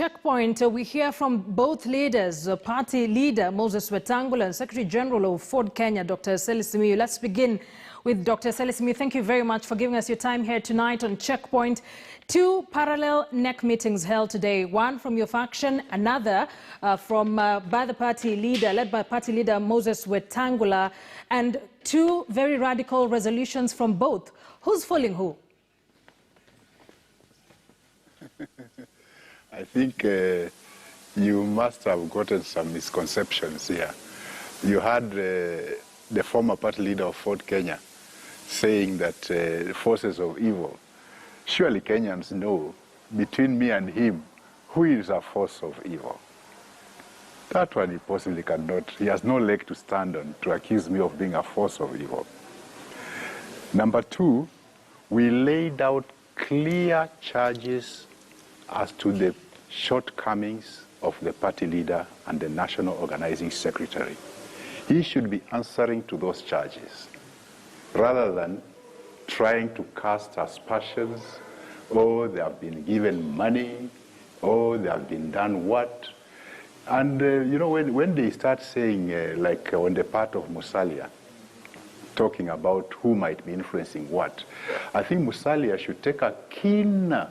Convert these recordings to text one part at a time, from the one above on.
Checkpoint, we hear from both leaders, party leader Moses Wetangula and Secretary General of Ford Kenya, Dr. ESELI SIMIYU. Let's begin with Dr. ESELI SIMIYU. Thank you very much for giving us your time here tonight on Checkpoint. Two parallel NEC meetings held today, one from your faction, another by the party leader, led by party leader Moses Wetangula, and two very radical resolutions from both. Who's fooling who? I think you must have gotten some misconceptions here. You had the former party leader of Ford Kenya saying that the forces of evil. Surely Kenyans know, between me and him, who is a force of evil. That one he possibly cannot. He has no leg to stand on to accuse me of being a force of evil. Number two, we laid out clear charges as to the shortcomings of the party leader and the national organizing secretary. He should be answering to those charges rather than trying to cast aspersions, oh, they have been given money, oh, they have been done what. And, you know, when they start saying, like on the part of Musalia, talking about who might be influencing what, I think Musalia should take a keener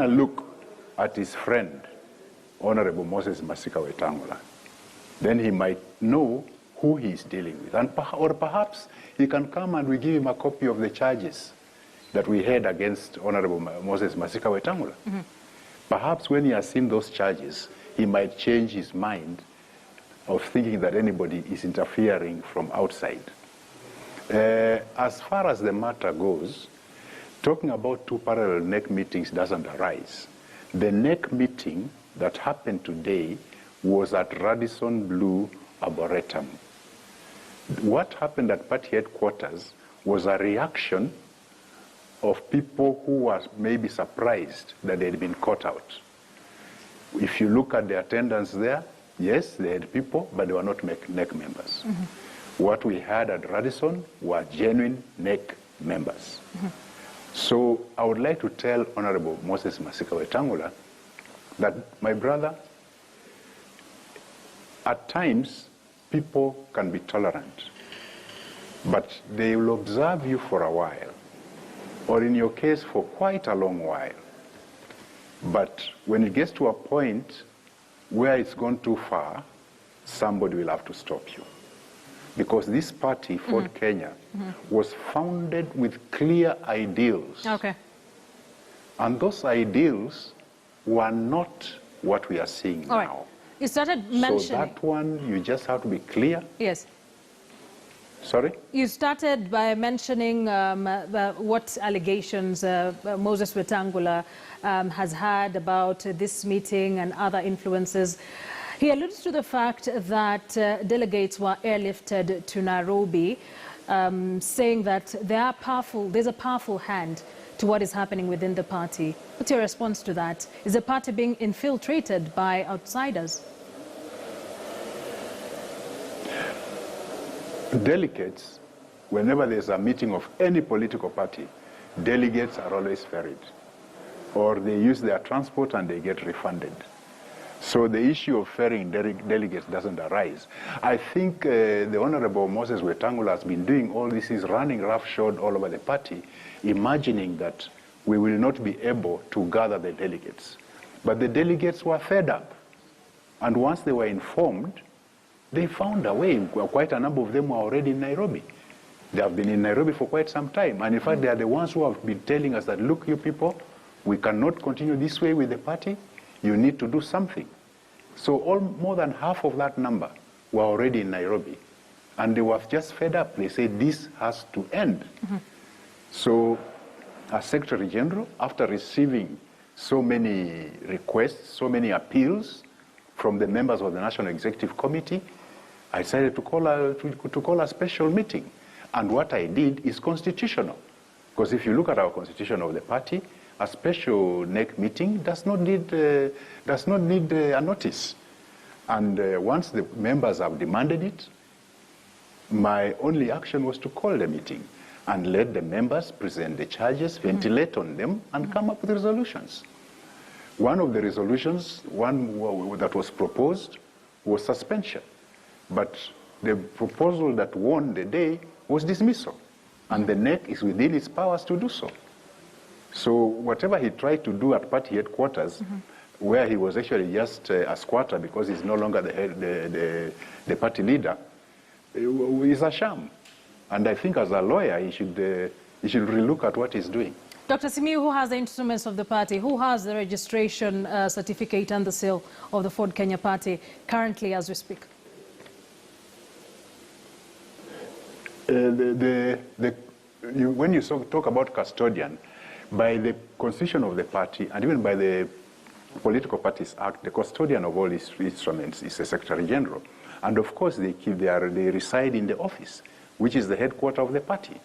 look at his friend, Honorable Moses Wetangula. Then he might know who he is dealing with. Or perhaps he can come and we give him a copy of the charges that we had against Honorable Moses Wetangula. Mm-hmm. Perhaps when he has seen those charges, he might change his mind of thinking that anybody is interfering from outside. As far as the matter goes, talking about two parallel NEC meetings doesn't arise. The NEC meeting that happened today was at Radisson Blu Arboretum. What happened at party headquarters was a reaction of people who were maybe surprised that they had been caught out. If you look at the attendance there, yes, they had people, but they were not NEC members. Mm-hmm. What we had at Radisson were genuine NEC members. Mm-hmm. So I would like to tell Honorable Moses Wetangula that, my brother, at times people can be tolerant, but they will observe you for a while, or in your case for quite a long while. But when it gets to a point where it's gone too far, somebody will have to stop you. Because this party, Ford Kenya, was founded with clear ideals. Okay. And those ideals were not what we are seeing now. Right. You started mentioning... So that one, you just have to be clear. Yes. Sorry? You started by mentioning what allegations Moses Wetangula has had about this meeting and other influences. He alluded to the fact that delegates were airlifted to Nairobi, saying that there's a powerful hand to what is happening within the party. What's your response to that? Is the party being infiltrated by outsiders? Delegates, whenever there's a meeting of any political party, delegates are always ferried, or they use their transport and they get refunded. So the issue of ferrying delegates doesn't arise. I think the Honorable Moses Wetangula has been doing all this, is running roughshod all over the party, imagining that we will not be able to gather the delegates. But the delegates were fed up. And once they were informed, they found a way. Quite a number of them were already in Nairobi. They have been in Nairobi for quite some time. And in fact, they are the ones who have been telling us that, look, you people, we cannot continue this way with the party. You need to do something. So more than half of that number were already in Nairobi. And they were just fed up. They said, this has to end. Mm-hmm. So as Secretary General, after receiving so many requests, so many appeals from the members of the National Executive Committee, I decided to call a special meeting. And what I did is constitutional. Because if you look at our constitution of the party, a special NEC meeting does not need a notice. And once the members have demanded it, my only action was to call the meeting and let the members present the charges, ventilate on them, and come up with resolutions. One of the resolutions, that was proposed, was suspension. But the proposal that won the day was dismissal. And the NEC is within its powers to do so. So whatever he tried to do at party headquarters, where he was actually just a squatter because he's no longer the party leader, is a sham. And I think as a lawyer, he should relook at what he's doing. Dr. Simiyu, who has the instruments of the party? Who has the registration certificate and the seal of the Ford Kenya party currently as we speak? When you talk about custodian, by the constitution of the party and even by the Political Parties Act, the custodian of all these instruments is the Secretary General. And of course, they reside in the office, which is the headquarters of the party.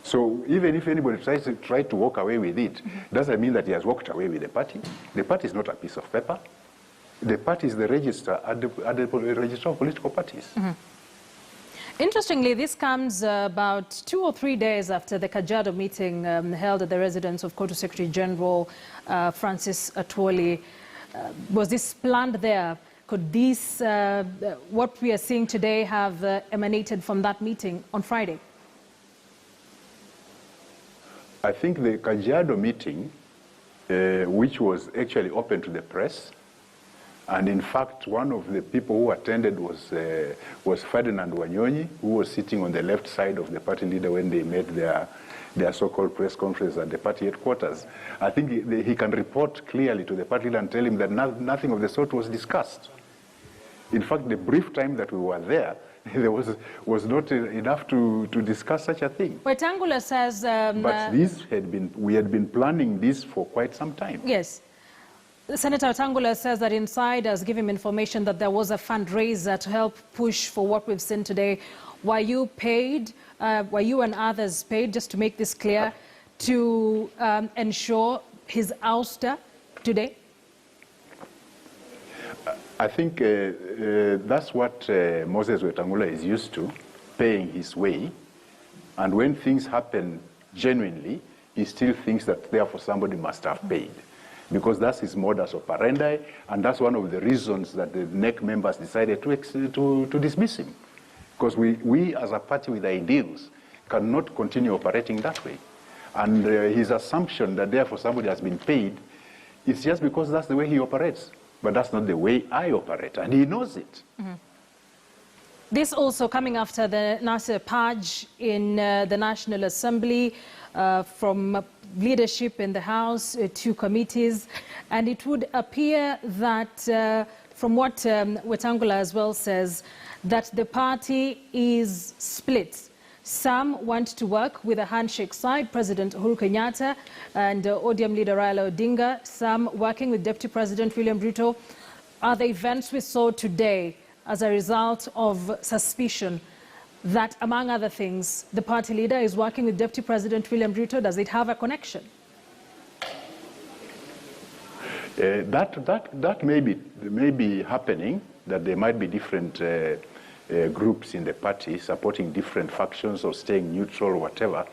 So even if anybody tries to walk away with it, doesn't mean that he has walked away with the party. The party is not a piece of paper. The party is the register at the register of political parties. Interestingly, this comes about 2 or 3 days after the Kajiado meeting held at the residence of Kotu Secretary General Francis Atwoli. Was this planned there? Could this, what we are seeing today, have emanated from that meeting on Friday? I think the Kajiado meeting, which was actually open to the press, and in fact, one of the people who attended was Ferdinand Wanyonyi, who was sitting on the left side of the party leader when they made their so-called press conference at the party headquarters. I think he can report clearly to the party leader and tell him that nothing of the sort was discussed. In fact, the brief time that we were there was not enough to discuss such a thing. Wetangula says... but we had been planning this for quite some time. Yes. Senator Wetangula says that insiders give him information that there was a fundraiser to help push for what we've seen today. Were you paid, were you and others paid, just to make this clear, to ensure his ouster today? I think that's what Moses Wetangula is used to, paying his way. And when things happen genuinely, he still thinks that therefore somebody must have paid. Because that's his modus operandi, and that's one of the reasons that the NEC members decided to dismiss him. Because we as a party with ideals cannot continue operating that way. And his assumption that therefore somebody has been paid is just because that's the way he operates. But that's not the way I operate, and he knows it. This also coming after the Nasir purge in the National Assembly, from leadership in the House to committees, and it would appear that from what Wetangula as well says, that the party is split. Some want to work with a handshake side, President Uhuru Kenyatta and ODM leader Raila Odinga, some working with Deputy President William Ruto. Are the events we saw today as a result of suspicion that, among other things, the party leader is working with Deputy President William Ruto? Does it have a connection? That may be happening, that there might be different groups in the party supporting different factions or staying neutral or whatever.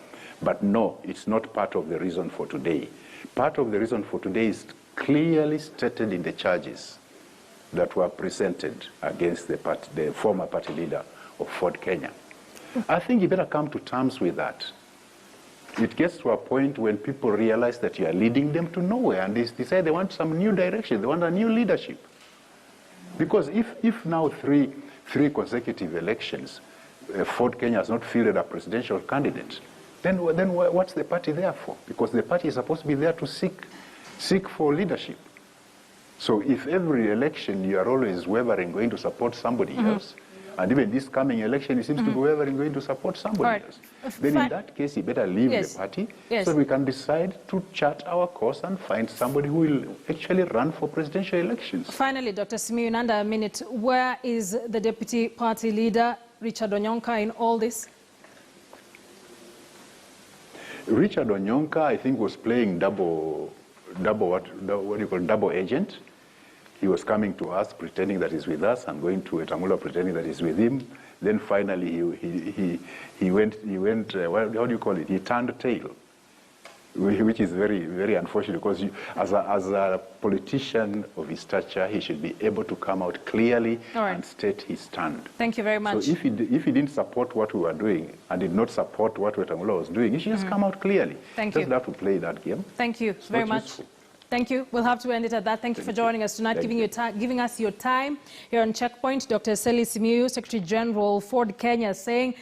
But no, it's not part of the reason for today. Part of the reason for today is clearly stated in the charges that were presented against the former party leader of Ford Kenya. I think you better come to terms with that. It gets to a point when people realize that you are leading them to nowhere, and they decide they want some new direction, they want a new leadership. Because if now three consecutive elections, Ford Kenya has not fielded a presidential candidate, then what's the party there for? Because the party is supposed to be there to seek for leadership. So if every election you are always wavering going to support somebody else, and even this coming election, it seems to be wavering going to support somebody else, then in that case, you better leave the party so we can decide to chart our course and find somebody who will actually run for presidential elections. Finally, Dr. Simiyu, in under a minute, where is the deputy party leader, Richard Onyonka, in all this? Richard Onyonka, I think, was playing double agent. He was coming to us pretending that he's with us and going to Wetangula pretending that he's with him. Then finally he went how do you call it? He turned tail. which is very, very unfortunate, because as a politician of his stature, he should be able to come out clearly and state his stand. Thank you very much. So if he didn't support what we were doing and did not support what Wetangula was doing, he should just come out clearly. Thank you. you. Doesn't have to play that game. Thank you very much. Useful. Thank you. We'll have to end it at that. Thank you for joining us tonight, giving us your time here on Checkpoint. Dr. ESELI Simiyyu, Secretary General, Ford Kenya, saying